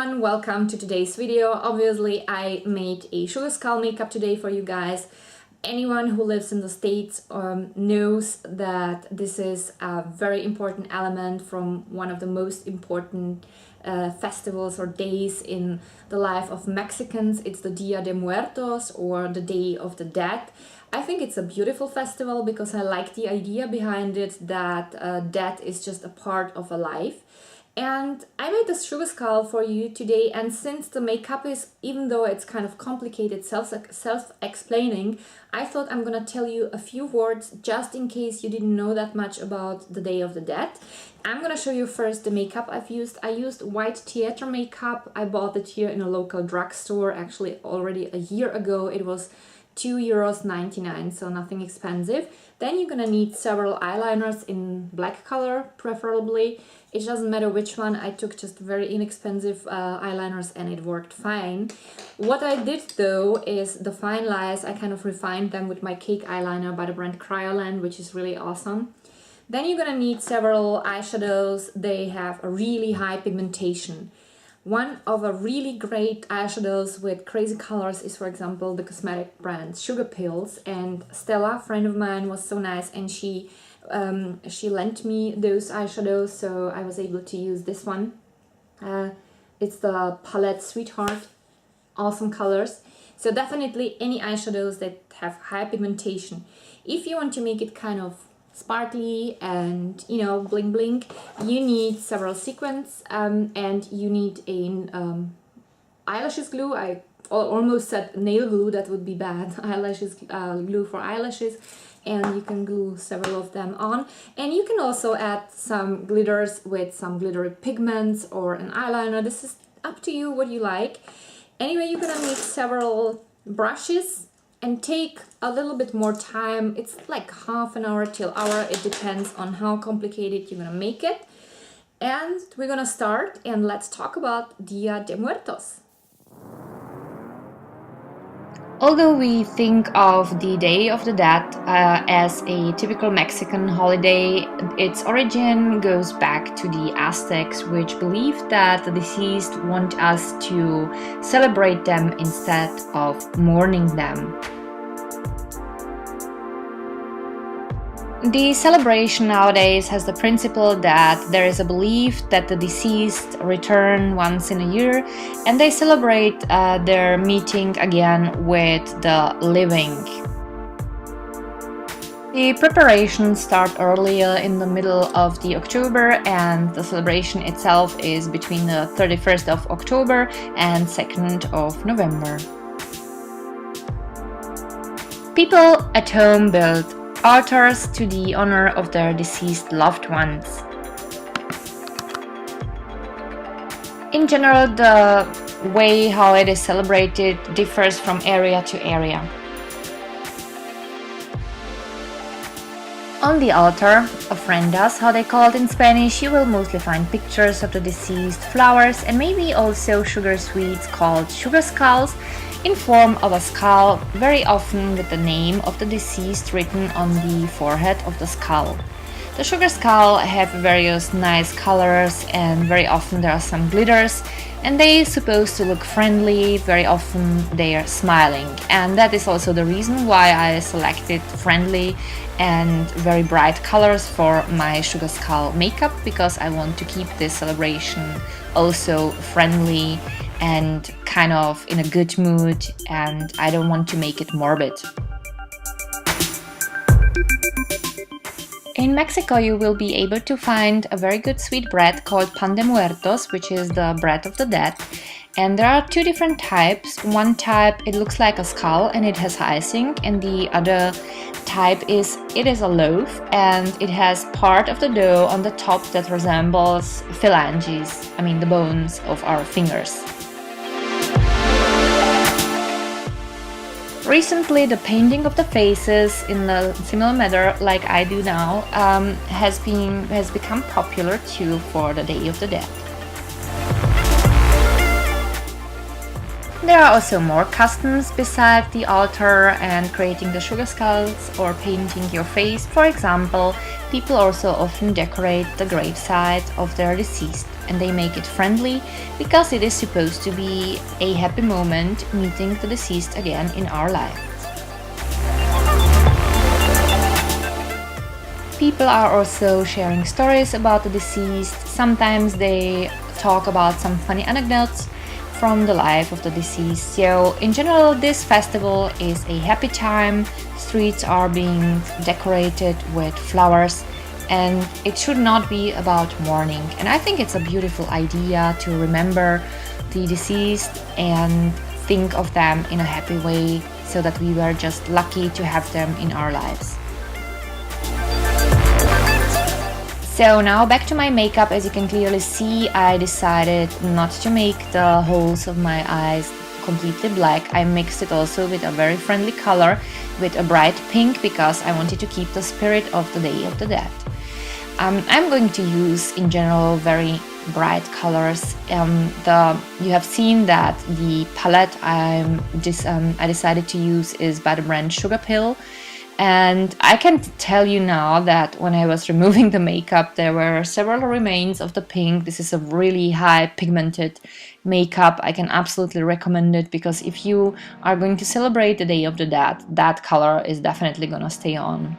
everyone, welcome to today's video. Obviously I made a sugar skull makeup today for you guys. Anyone who lives in the States knows that this is a very important element from one of the most important festivals or days in the life of Mexicans. It's the Dia de Muertos, or the Day of the Dead. I think it's a beautiful festival because I like the idea behind it that death is just a part of a life. And I made this sugar skull for you today, and since the makeup is, even though it's kind of complicated, self-explaining, I thought I'm gonna tell you a few words just in case you didn't know that much about the Day of the Dead. I'm gonna show you first the makeup I've used. I used white theater makeup. I bought it here in a local drugstore, actually already a year ago. It was €2.99, so nothing expensive. Then you're gonna need several eyeliners in black color, preferably. It doesn't matter which one. I took just very inexpensive eyeliners and it worked fine. What I did though is the fine lines, I kind of refined them with my cake eyeliner by the brand Cryoland, which is really awesome. Then you're gonna need several eyeshadows. They have a really high pigmentation. One of a really great eyeshadows with crazy colors is, for example, the cosmetic brand Sugar Pills. And Stella, a friend of mine, was so nice and she lent me those eyeshadows, so I was able to use this one. It's the palette Sweetheart. Awesome colors. So definitely any eyeshadows that have high pigmentation. If you want to make it kind of sparkly and, you know, bling bling, you need several sequins and you need an eyelashes glue. I almost said nail glue, that would be bad. Eyelashes glue for eyelashes, and you can glue several of them on. And you can also add some glitters with some glittery pigments or an eyeliner. This is up to you what you like. Anyway, you're gonna need several brushes and take a little bit more time. It's like half an hour till hour. It depends on how complicated you're gonna make it. And we're gonna start, and let's talk about Dia de Muertos. Although we think of the Day of the Dead as a typical Mexican holiday, its origin goes back to the Aztecs, which believed that the deceased want us to celebrate them instead of mourning them. The celebration nowadays has the principle that there is a belief that the deceased return once in a year and they celebrate their meeting again with the living. The preparations start earlier in the middle of the October, and the celebration itself is between the 31st of October and 2nd of November. People at home build altars to the honor of their deceased loved ones. In general, the way how it is celebrated differs from area to area. On the altar, ofrendas, how they call it in Spanish, you will mostly find pictures of the deceased, flowers, and maybe also sugar sweets called sugar skulls, in form of a skull, very often with the name of the deceased written on the forehead of the skull. The sugar skull have various nice colors, and very often there are some glitters, and they are supposed to look friendly. Very often they are smiling, and that is also the reason why I selected friendly and very bright colors for my sugar skull makeup, because I want to keep this celebration also friendly and kind of in a good mood, and I don't want to make it morbid. In Mexico, you will be able to find a very good sweet bread called pan de muertos, which is the bread of the dead. And there are two different types. One type, it looks like a skull and it has icing, and the other type is, it is a loaf and it has part of the dough on the top that resembles phalanges, I mean the bones of our fingers. Recently, the painting of the faces in a similar manner, like I do now, has become popular too for the Day of the Dead. There are also more customs beside the altar and creating the sugar skulls or painting your face. For example, people also often decorate the gravesite of their deceased. and they make it friendly because it is supposed to be a happy moment meeting the deceased again in our life. People are also sharing stories about the deceased. Sometimes they talk about some funny anecdotes from the life of the deceased. So in general, this festival is a happy time. Streets are being decorated with flowers, and it should not be about mourning. And I think it's a beautiful idea to remember the deceased and think of them in a happy way, so that we were just lucky to have them in our lives. So now back to my makeup. As you can clearly see, I decided not to make the holes of my eyes completely black. I mixed it also with a very friendly color, with a bright pink, because I wanted to keep the spirit of the Day of the Dead. I'm going to use in general very bright colors. You have seen that the palette I decided to use is by the brand Sugar Pill. And I can tell you now that when I was removing the makeup, there were several remains of the pink. This is a really high pigmented makeup. I can absolutely recommend it, because if you are going to celebrate the Day of the Dead, that color is definitely gonna stay on.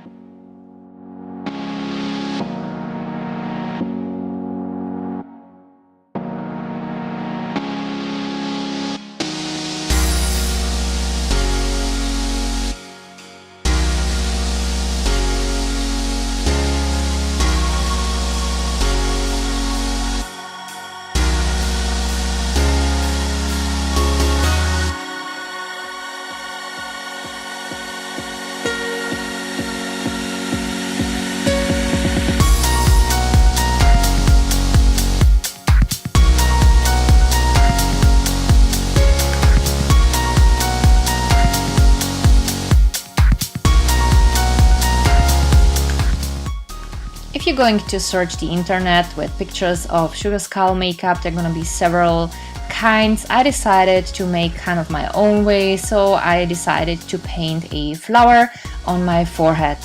If you're going to search the internet with pictures of sugar skull makeup, there are gonna be several kinds. I decided to make kind of my own way, so I decided to paint a flower on my forehead.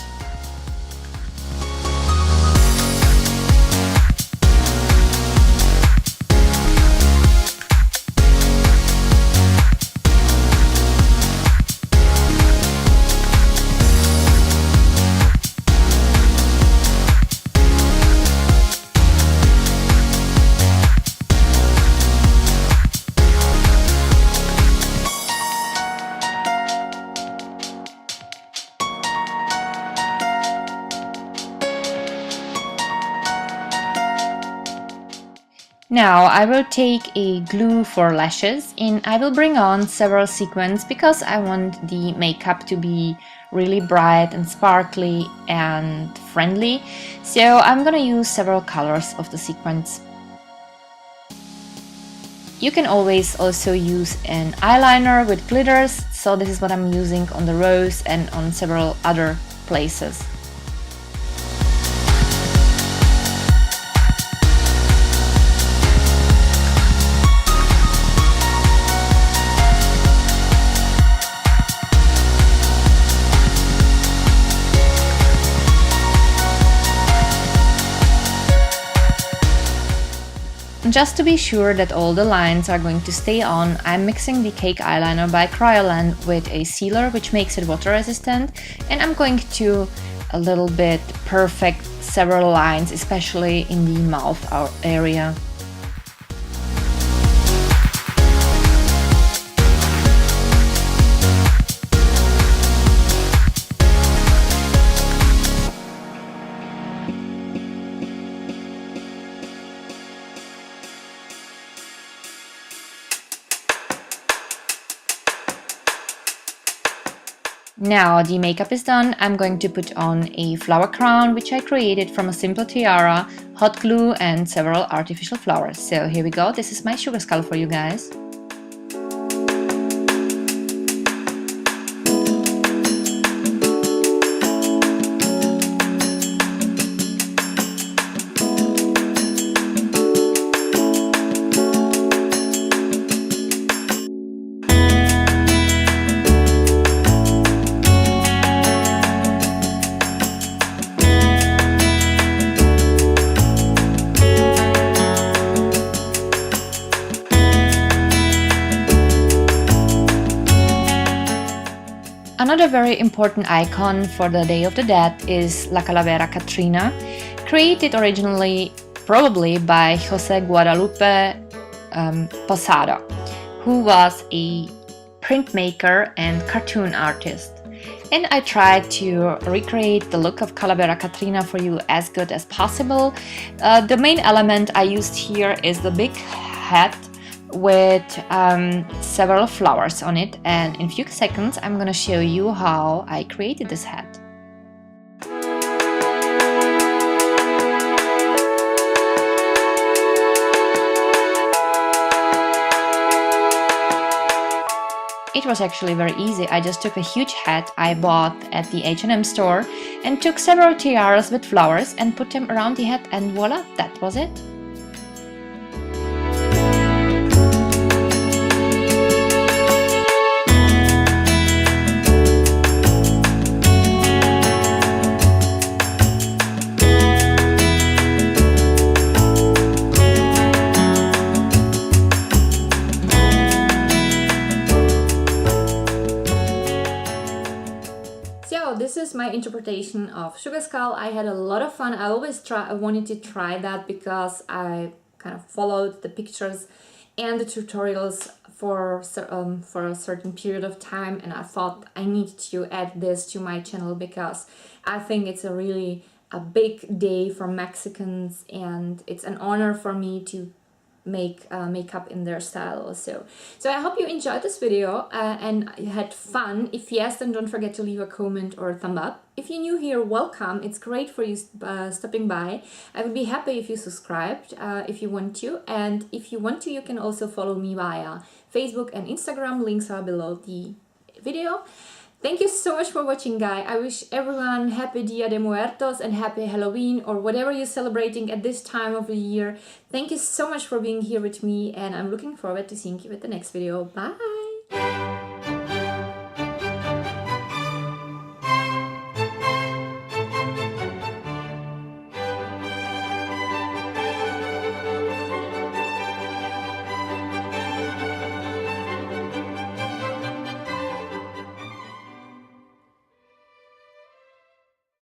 Now I will take a glue for lashes, and I will bring on several sequins because I want the makeup to be really bright and sparkly and friendly. So I'm gonna use several colors of the sequins. You can always also use an eyeliner with glitters, so this is what I'm using on the rose and on several other places. Just to be sure that all the lines are going to stay on, I'm mixing the cake eyeliner by Kryolan with a sealer which makes it water resistant, and I'm going to a little bit perfect several lines, especially in the mouth area. Now the makeup is done. I'm going to put on a flower crown which I created from a simple tiara, hot glue and several artificial flowers. So here we go, this is my sugar skull for you guys. Another very important icon for the Day of the Dead is La Calavera Catrina, created originally probably by Jose Guadalupe Posada, who was a printmaker and cartoon artist. And I tried to recreate the look of Calavera Catrina for you as good as possible. The main element I used here is the big hat with several flowers on it, and in a few seconds I'm gonna show you how I created this hat. It was actually very easy. I just took a huge hat I bought at the H&M store and took several tiaras with flowers and put them around the hat, and voila, that was it. So this is my interpretation of Sugar Skull. I had a lot of fun. I wanted to try that because I kind of followed the pictures and the tutorials for a certain period of time, and I thought I need to add this to my channel because I think it's a big day for Mexicans, and it's an honor for me to make makeup in their style also. So I hope you enjoyed this video and had fun. If yes, then don't forget to leave a comment or a thumb up. If you're new here, welcome. It's great for you stopping by. I would be happy if you subscribed if you want to, and if you want to, you can also follow me via Facebook and Instagram. Links are below the video. Thank you so much for watching, guys. I wish everyone happy Dia de Muertos and happy Halloween or whatever you're celebrating at this time of the year. Thank you so much for being here with me, and I'm looking forward to seeing you at the next video. Bye!